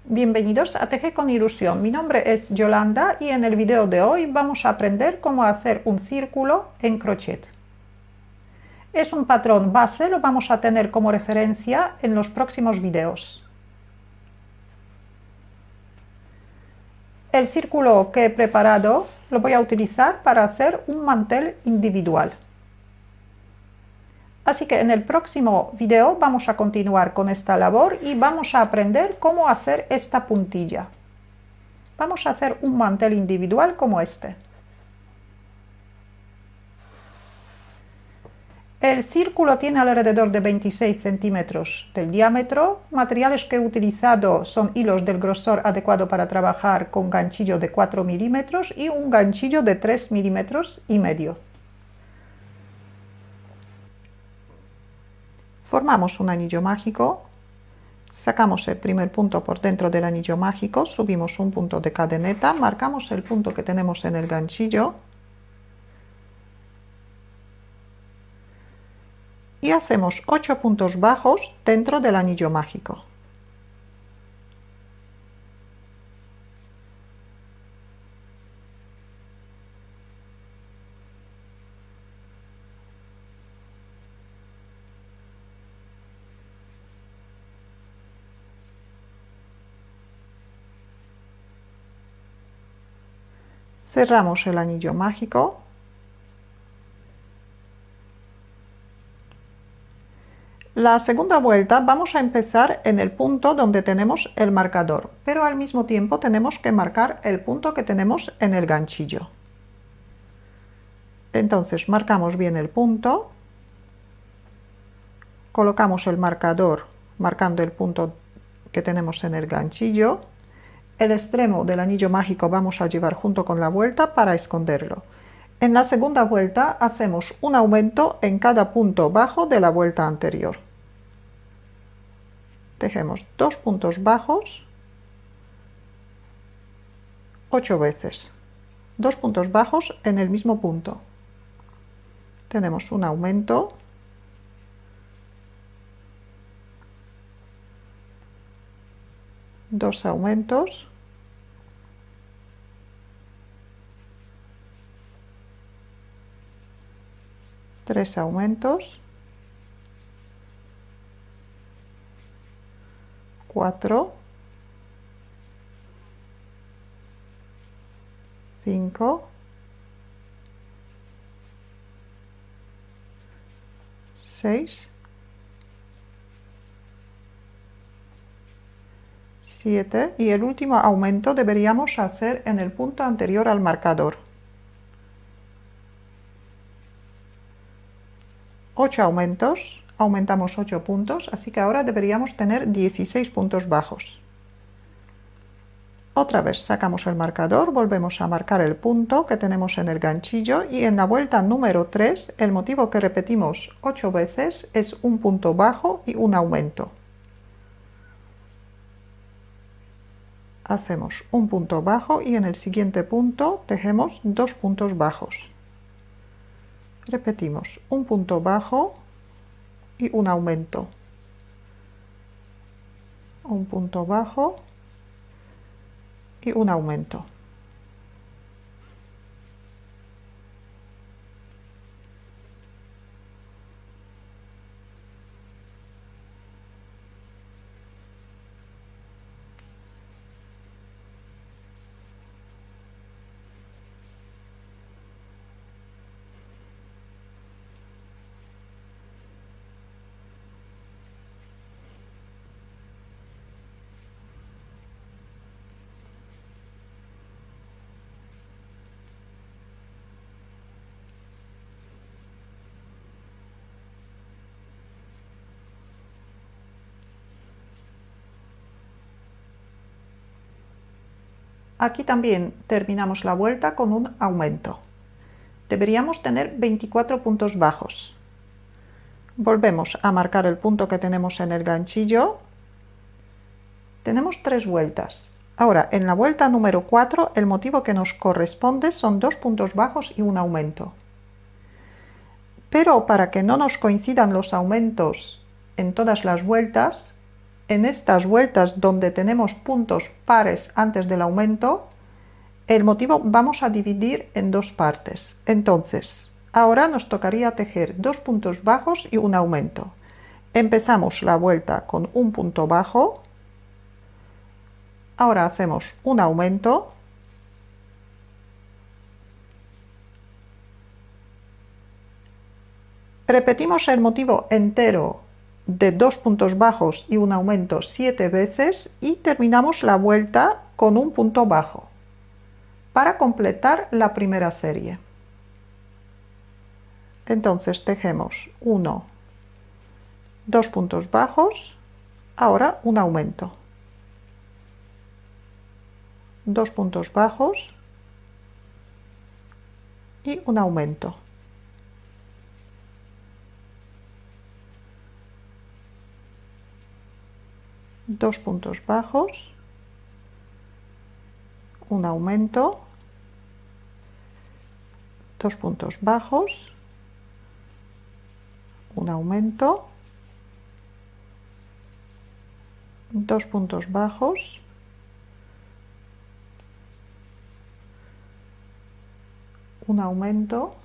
Bienvenidos a Teje con Ilusión. Mi nombre es Yolanda y en el video de hoy vamos a aprender cómo hacer un círculo en crochet. Es un patrón base, lo vamos a tener como referencia en los próximos videos. El círculo que he preparado lo voy a utilizar para hacer un mantel individual. Así que en el próximo video vamos a continuar con esta labor y vamos a aprender cómo hacer esta puntilla. Vamos a hacer un mantel individual como este. El círculo tiene alrededor de 26 centímetros del diámetro. Materiales que he utilizado son hilos del grosor adecuado para trabajar con ganchillo de 4 milímetros y un ganchillo de 3 milímetros y medio. Formamos un anillo mágico, sacamos el primer punto por dentro del anillo mágico, subimos un punto de cadeneta, marcamos el punto que tenemos en el ganchillo y hacemos 8 puntos bajos dentro del anillo mágico. Cerramos el anillo mágico. La segunda vuelta vamos a empezar en el punto donde tenemos el marcador, pero al mismo tiempo tenemos que marcar el punto que tenemos en el ganchillo. Entonces marcamos bien el punto, colocamos el marcador marcando el punto que tenemos en el ganchillo. El extremo del anillo mágico vamos a llevar junto con la vuelta para esconderlo. En la segunda vuelta hacemos un aumento en cada punto bajo de la vuelta anterior. Tejemos 2 puntos bajos 8 veces. 2 puntos bajos en el mismo punto. Tenemos un aumento. Dos aumentos. Tres aumentos. 4, 5, 6, 7 y el último aumento deberíamos hacer en el punto anterior al marcador. 8 aumentos. Aumentamos 8 puntos, así que ahora deberíamos tener 16 puntos bajos. Otra vez sacamos el marcador, volvemos a marcar el punto que tenemos en el ganchillo y en la vuelta número 3 el motivo que repetimos 8 veces es un punto bajo y un aumento. Hacemos un punto bajo y en el siguiente punto tejemos 2 puntos bajos. Repetimos un punto bajo y un aumento, un punto bajo y un aumento. Aquí también terminamos la vuelta con un aumento. Deberíamos tener 24 puntos bajos. Volvemos a marcar el punto que tenemos en el ganchillo. Tenemos 3 vueltas. Ahora, en la vuelta número 4, el motivo que nos corresponde son 2 puntos bajos y un aumento. Pero para que no nos coincidan los aumentos en todas las vueltas, en estas vueltas donde tenemos puntos pares antes del aumento, el motivo vamos a dividir en dos partes. Entonces, ahora nos tocaría tejer dos puntos bajos y un aumento. Empezamos la vuelta con un punto bajo. Ahora hacemos un aumento. Repetimos el motivo entero de dos puntos bajos y un aumento 7 veces y terminamos la vuelta con un punto bajo para completar la primera serie. Entonces tejemos 1, 2 puntos bajos, ahora un aumento, 2 puntos bajos y un aumento. Dos puntos bajos, un aumento, 2 puntos bajos, un aumento, 2 puntos bajos, un aumento,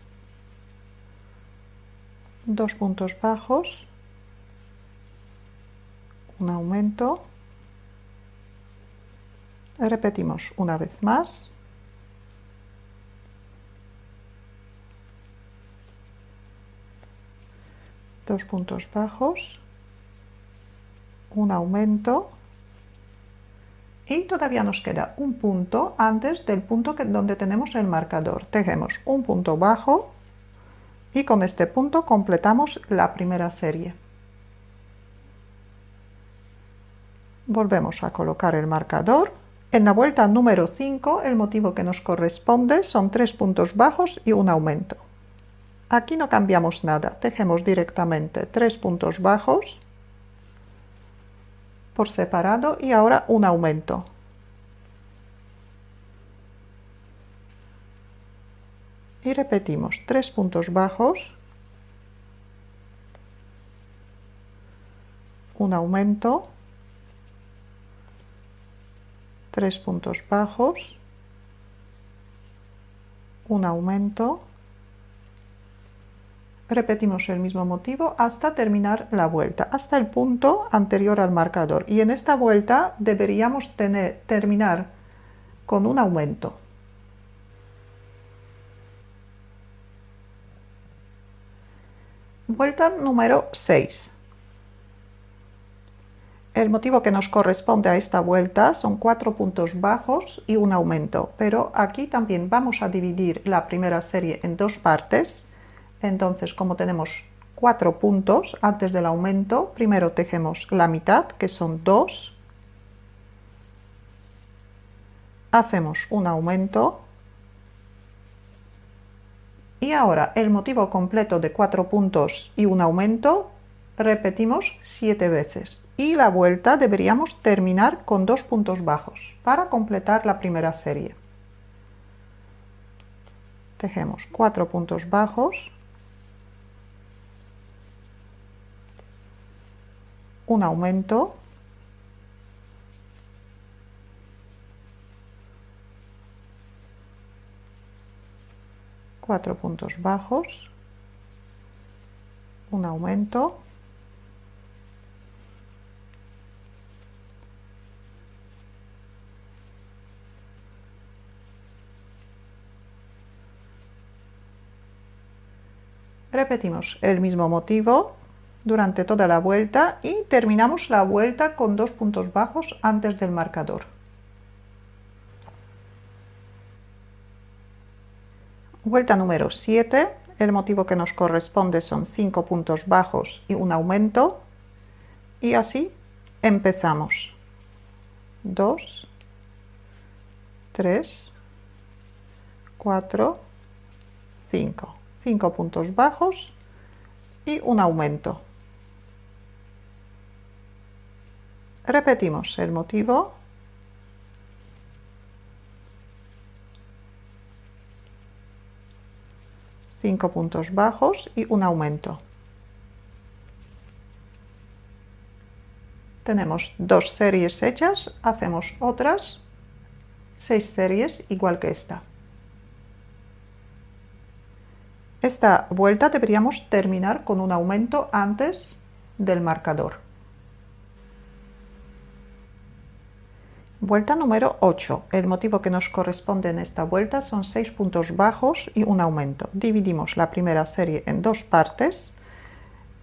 2 puntos bajos, un aumento. Repetimos una vez más. Dos puntos bajos, un aumento y todavía nos queda un punto antes del punto donde tenemos el marcador. Tejemos un punto bajo y con este punto completamos la primera serie. Volvemos a colocar el marcador. En la vuelta número 5 el motivo que nos corresponde son 3 puntos bajos y un aumento. Aquí no cambiamos nada, tejemos directamente 3 puntos bajos por separado y ahora un aumento. Y repetimos 3 puntos bajos, un aumento, 3 puntos bajos, un aumento. Repetimos el mismo motivo hasta terminar la vuelta, hasta el punto anterior al marcador. Y en esta vuelta deberíamos terminar con un aumento. Vuelta número 6. El motivo que nos corresponde a esta vuelta son 4 puntos bajos y un aumento, pero aquí también vamos a dividir la primera serie en dos partes. Entonces, como tenemos 4 puntos antes del aumento, primero tejemos la mitad, que son 2. Hacemos un aumento. Y ahora el motivo completo de 4 puntos y un aumento, repetimos 7 veces. Y la vuelta deberíamos terminar con 2 puntos bajos para completar la primera serie. Tejemos 4 puntos bajos, un aumento, cuatro puntos bajos, un aumento, repetimos el mismo motivo durante toda la vuelta y terminamos la vuelta con 2 puntos bajos antes del marcador. Vuelta número 7, el motivo que nos corresponde son 5 puntos bajos y un aumento. Y así empezamos. 2, 3, 4, 5. 5 puntos bajos y un aumento. Repetimos el motivo. Cinco puntos bajos y un aumento. Tenemos 2 series hechas, hacemos otras 6 series igual que esta. Esta vuelta deberíamos terminar con un aumento antes del marcador. Vuelta número 8. El motivo que nos corresponde en esta vuelta son 6 puntos bajos y un aumento. Dividimos la primera serie en 2 partes.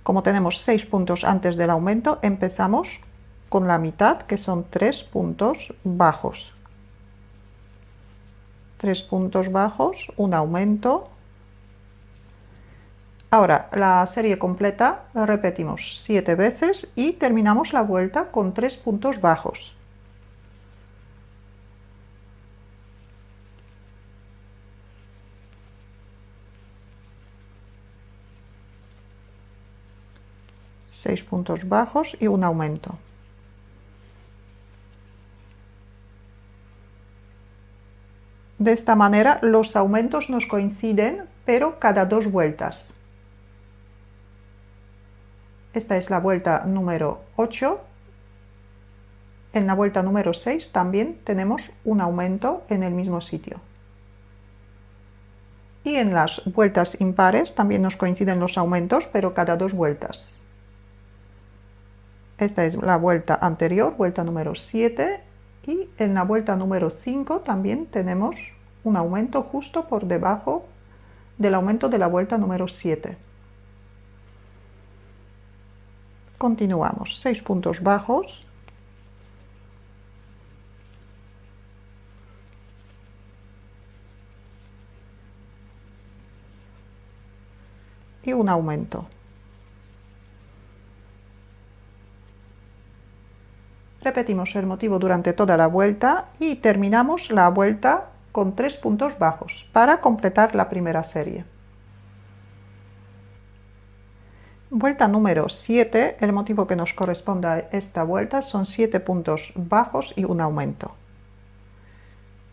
Como tenemos 6 puntos antes del aumento, empezamos con la mitad, que son 3 puntos bajos. 3 puntos bajos, un aumento. Ahora, la serie completa la repetimos 7 veces y terminamos la vuelta con 3 puntos bajos. Seis puntos bajos y un aumento. De esta manera los aumentos nos coinciden, pero cada 2 vueltas. Esta es la vuelta número 8. En la vuelta número 6 también tenemos un aumento en el mismo sitio. Y en las vueltas impares también nos coinciden los aumentos, pero cada 2 vueltas. Esta es la vuelta anterior, vuelta número 7, y en la vuelta número 5 también tenemos un aumento justo por debajo del aumento de la vuelta número 7. Continuamos, 6 puntos bajos. Y un aumento. Repetimos el motivo durante toda la vuelta y terminamos la vuelta con 3 puntos bajos para completar la primera serie. Vuelta número 7, el motivo que nos corresponde a esta vuelta son 7 puntos bajos y un aumento.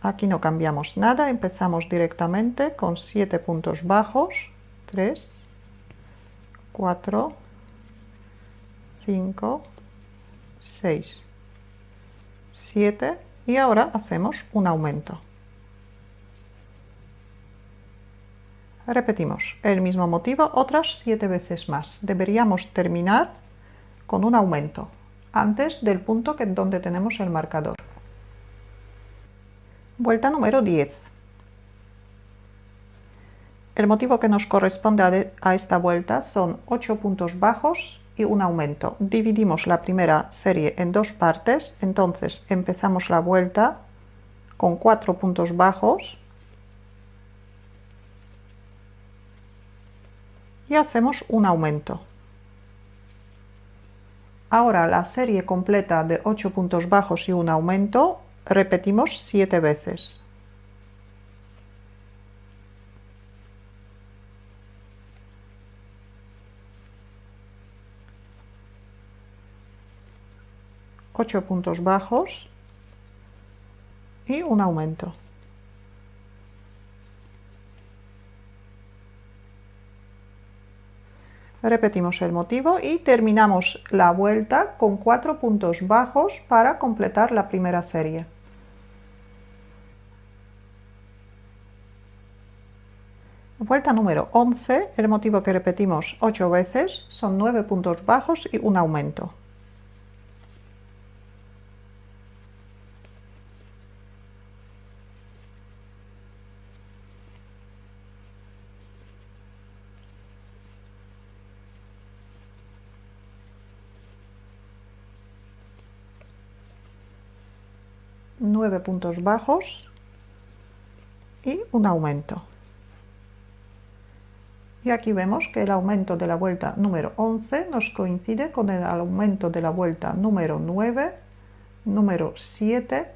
Aquí no cambiamos nada, empezamos directamente con 7 puntos bajos, 3, 4, 5, 6, 7 y ahora hacemos un aumento. Repetimos el mismo motivo otras 7 veces más. Deberíamos terminar con un aumento antes del punto donde tenemos el marcador. Vuelta número 10. El motivo que nos corresponde a esta vuelta son 8 puntos bajos y un aumento. Dividimos la primera serie en 2 partes, entonces empezamos la vuelta con 4 puntos bajos y hacemos un aumento. Ahora la serie completa de 8 puntos bajos y un aumento repetimos 7 veces. Ocho puntos bajos y un aumento. Repetimos el motivo y terminamos la vuelta con 4 puntos bajos para completar la primera serie. Vuelta número 11, el motivo que repetimos 8 veces son 9 puntos bajos y un aumento. Nueve puntos bajos y un aumento. Y aquí vemos que el aumento de la vuelta número 11 nos coincide con el aumento de la vuelta número 9, número 7,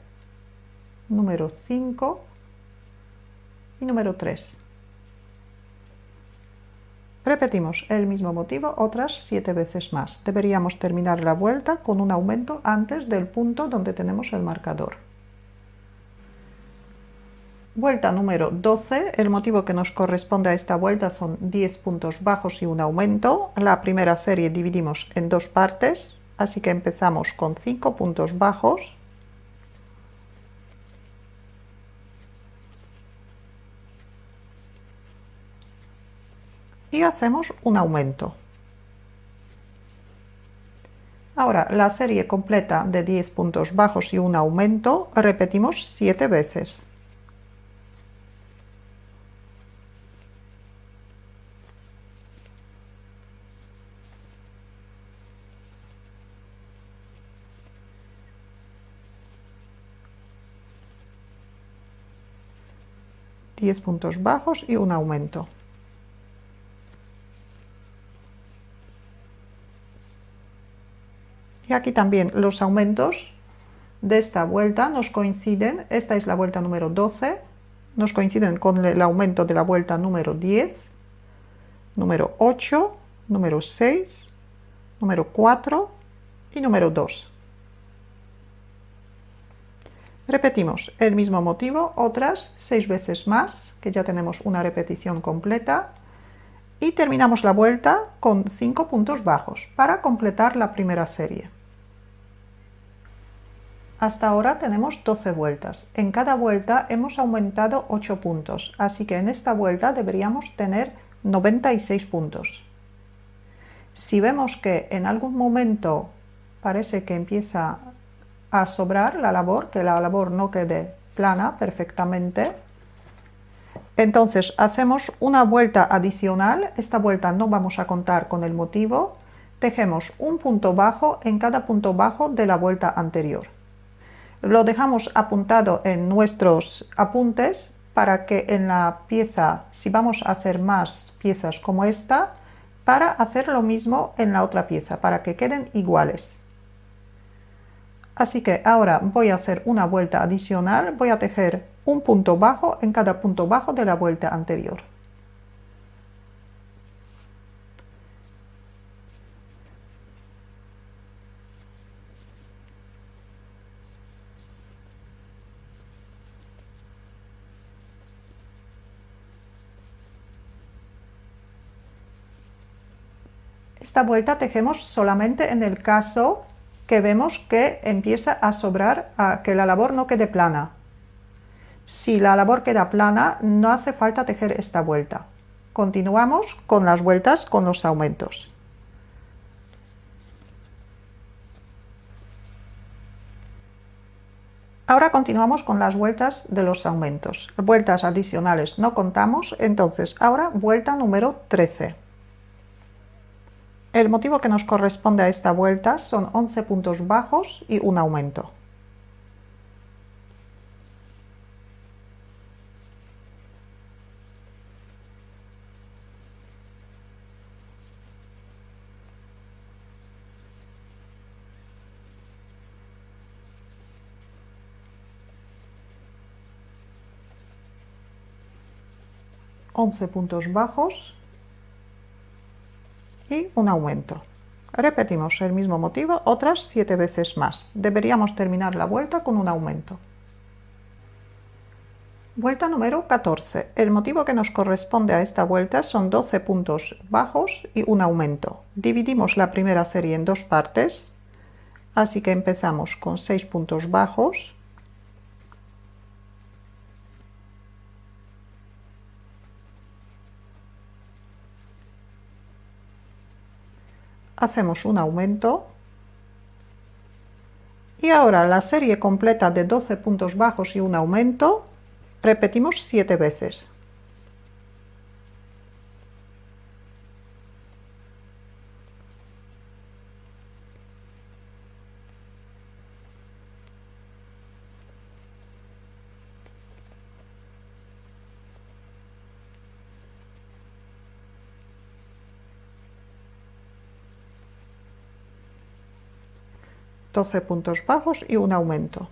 número 5 y número 3. Repetimos el mismo motivo otras 7 veces más. Deberíamos terminar la vuelta con un aumento antes del punto donde tenemos el marcador. Vuelta número 12, el motivo que nos corresponde a esta vuelta son 10 puntos bajos y un aumento. La primera serie dividimos en 2 partes, Así que empezamos con 5 puntos bajos. Y hacemos un aumento. Ahora la serie completa de 10 puntos bajos y un aumento repetimos 7 veces. Diez puntos bajos y un aumento. Y aquí también los aumentos de esta vuelta nos coinciden. Esta es la vuelta número 12, nos coinciden con el aumento de la vuelta número 10, número 8, número 6, número 4 y número 2. Repetimos el mismo motivo otras 6 veces más, que ya tenemos una repetición completa, y terminamos la vuelta con 5 puntos bajos para completar la primera serie. Hasta ahora tenemos 12 vueltas. En cada vuelta hemos aumentado 8 puntos, así que en esta vuelta deberíamos tener 96 puntos. Si vemos que en algún momento parece que empieza a sobrar la labor, que la labor no quede plana perfectamente, entonces hacemos una vuelta adicional. Esta vuelta no vamos a contar con el motivo. Tejemos un punto bajo en cada punto bajo de la vuelta anterior. Lo dejamos apuntado en nuestros apuntes para que en la pieza, si vamos a hacer más piezas como esta, para hacer lo mismo en la otra pieza, para que queden iguales. Así que ahora voy a hacer una vuelta adicional, voy a tejer un punto bajo en cada punto bajo de la vuelta anterior. Esta vuelta tejemos solamente en el caso que vemos que empieza a sobrar, que la labor no quede plana. Si la labor queda plana, no hace falta tejer esta vuelta. Continuamos con las vueltas con los aumentos. Ahora continuamos con las vueltas de los aumentos. Vueltas adicionales no contamos, entonces ahora vuelta número 13. El motivo que nos corresponde a esta vuelta son 11 puntos bajos y un aumento. Once puntos bajos y un aumento. Repetimos el mismo motivo otras 7 veces más. Deberíamos terminar la vuelta con un aumento. Vuelta número 14. El motivo que nos corresponde a esta vuelta son 12 puntos bajos y un aumento. Dividimos la primera serie en dos partes, así que empezamos con 6 puntos bajos. Hacemos un aumento y ahora la serie completa de 12 puntos bajos y un aumento repetimos 7 veces. Doce puntos bajos y un aumento.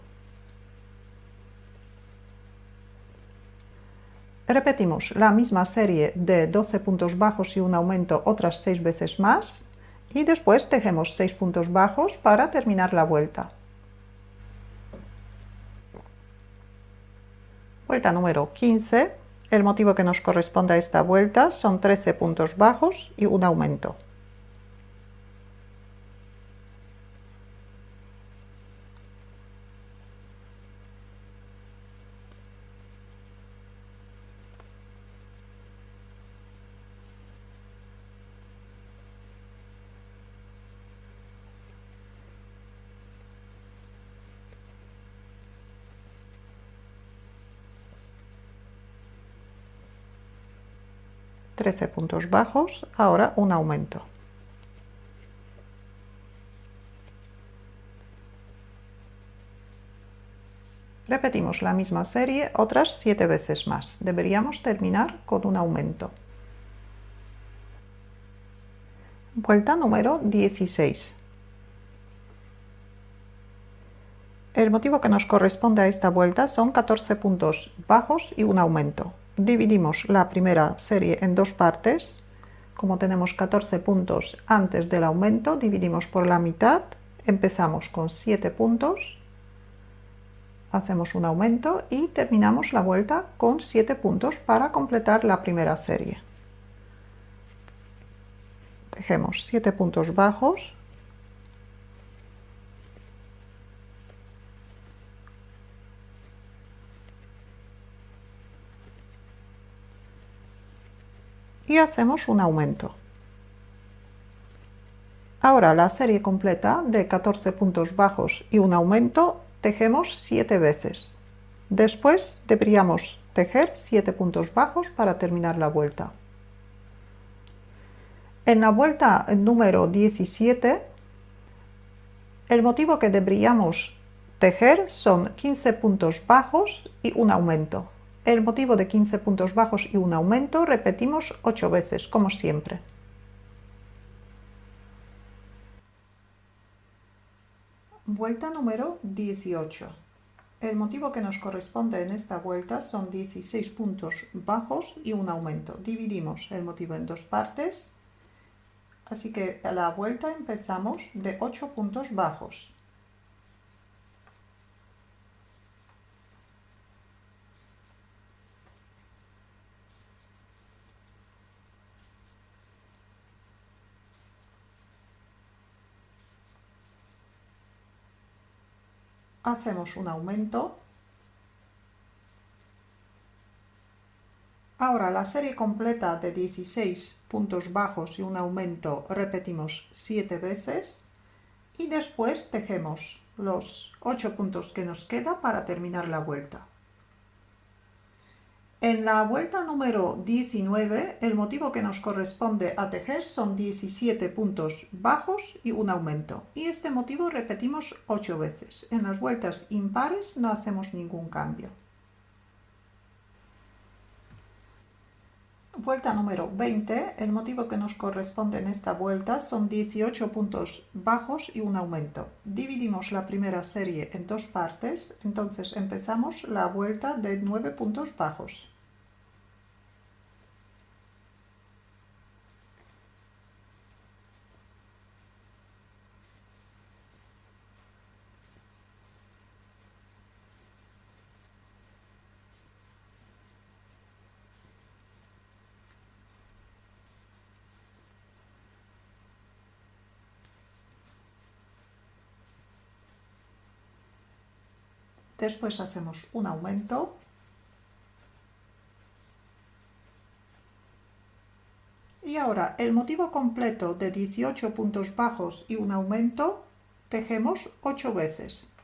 Repetimos la misma serie de 12 puntos bajos y un aumento otras 6 veces más y después tejemos 6 puntos bajos para terminar la vuelta. Vuelta número 15. El motivo que nos corresponde a esta vuelta son 13 puntos bajos y un aumento. 13 puntos bajos, ahora un aumento. Repetimos la misma serie otras 7 veces más. Deberíamos terminar con un aumento. Vuelta número 16. El motivo que nos corresponde a esta vuelta son 14 puntos bajos y un aumento. Dividimos la primera serie en dos partes. Como tenemos 14 puntos antes del aumento, dividimos por la mitad. Empezamos con 7 puntos. Hacemos un aumento y terminamos la vuelta con 7 puntos para completar la primera serie. Tejemos 7 puntos bajos. Y hacemos un aumento. Ahora la serie completa de 14 puntos bajos y un aumento tejemos 7 veces. Después deberíamos tejer 7 puntos bajos para terminar la vuelta. En la vuelta número 17, el motivo que deberíamos tejer son 15 puntos bajos y un aumento. El motivo de 15 puntos bajos y un aumento repetimos 8 veces, como siempre. Vuelta número 18. El motivo que nos corresponde en esta vuelta son 16 puntos bajos y un aumento. Dividimos el motivo en dos partes, así que a la vuelta empezamos de 8 puntos bajos. Hacemos un aumento. Ahora la serie completa de 16 puntos bajos y un aumento repetimos 7 veces y después tejemos los 8 puntos que nos queda para terminar la vuelta. En la vuelta número 19, el motivo que nos corresponde a tejer son 17 puntos bajos y un aumento. Y este motivo repetimos 8 veces. En las vueltas impares no hacemos ningún cambio. Vuelta número 20, el motivo que nos corresponde en esta vuelta son 18 puntos bajos y un aumento. Dividimos la primera serie en dos partes, entonces empezamos la vuelta de 9 puntos bajos. Después hacemos un aumento. Y ahora el motivo completo de 18 puntos bajos y un aumento tejemos 8 veces.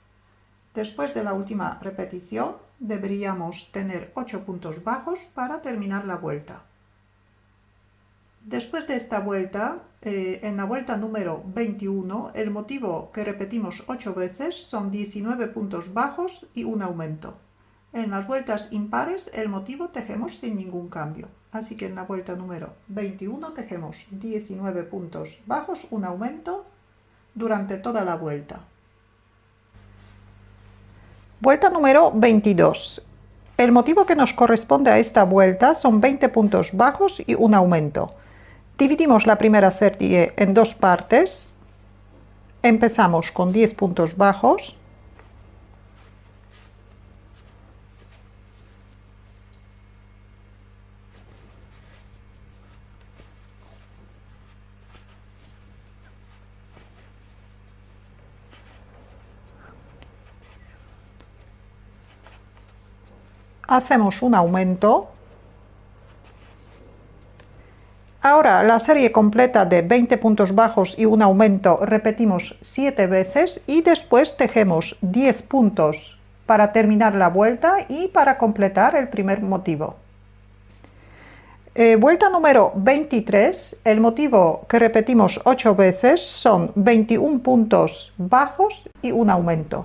Después de la última repetición deberíamos tener 8 puntos bajos para terminar la vuelta. Después de esta vuelta, en la vuelta número 21, el motivo que repetimos 8 veces son 19 puntos bajos y un aumento. En las vueltas impares el motivo tejemos sin ningún cambio. Así que en la vuelta número 21 tejemos 19 puntos bajos, un aumento durante toda la vuelta. Vuelta número 22. El motivo que nos corresponde a esta vuelta son 20 puntos bajos y un aumento. Dividimos la primera serie en dos partes. Empezamos con 10 puntos bajos. Hacemos un aumento. Ahora la serie completa de 20 puntos bajos y un aumento repetimos 7 veces y después tejemos 10 puntos para terminar la vuelta y para completar el primer motivo. Vuelta número 23, el motivo que repetimos 8 veces son 21 puntos bajos y un aumento.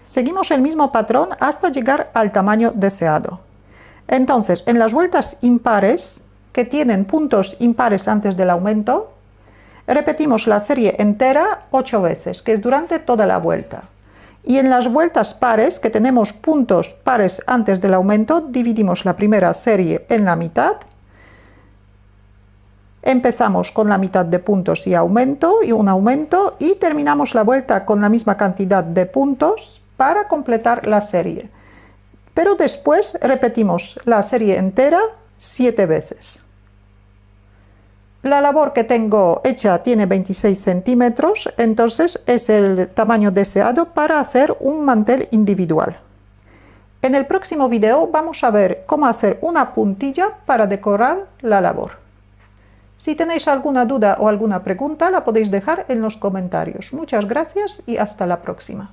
Seguimos el mismo patrón hasta llegar al tamaño deseado. Entonces, en las vueltas impares, que tienen puntos impares antes del aumento, repetimos la serie entera 8 veces, que es durante toda la vuelta. Y en las vueltas pares, que tenemos puntos pares antes del aumento, dividimos la primera serie en la mitad. Empezamos con la mitad de puntos y aumento, y un aumento, y terminamos la vuelta con la misma cantidad de puntos para completar la serie. Pero después repetimos la serie entera 7 veces. La labor que tengo hecha tiene 26 centímetros, entonces es el tamaño deseado para hacer un mantel individual. En el próximo video vamos a ver cómo hacer una puntilla para decorar la labor. Si tenéis alguna duda o alguna pregunta, la podéis dejar en los comentarios. Muchas gracias y hasta la próxima.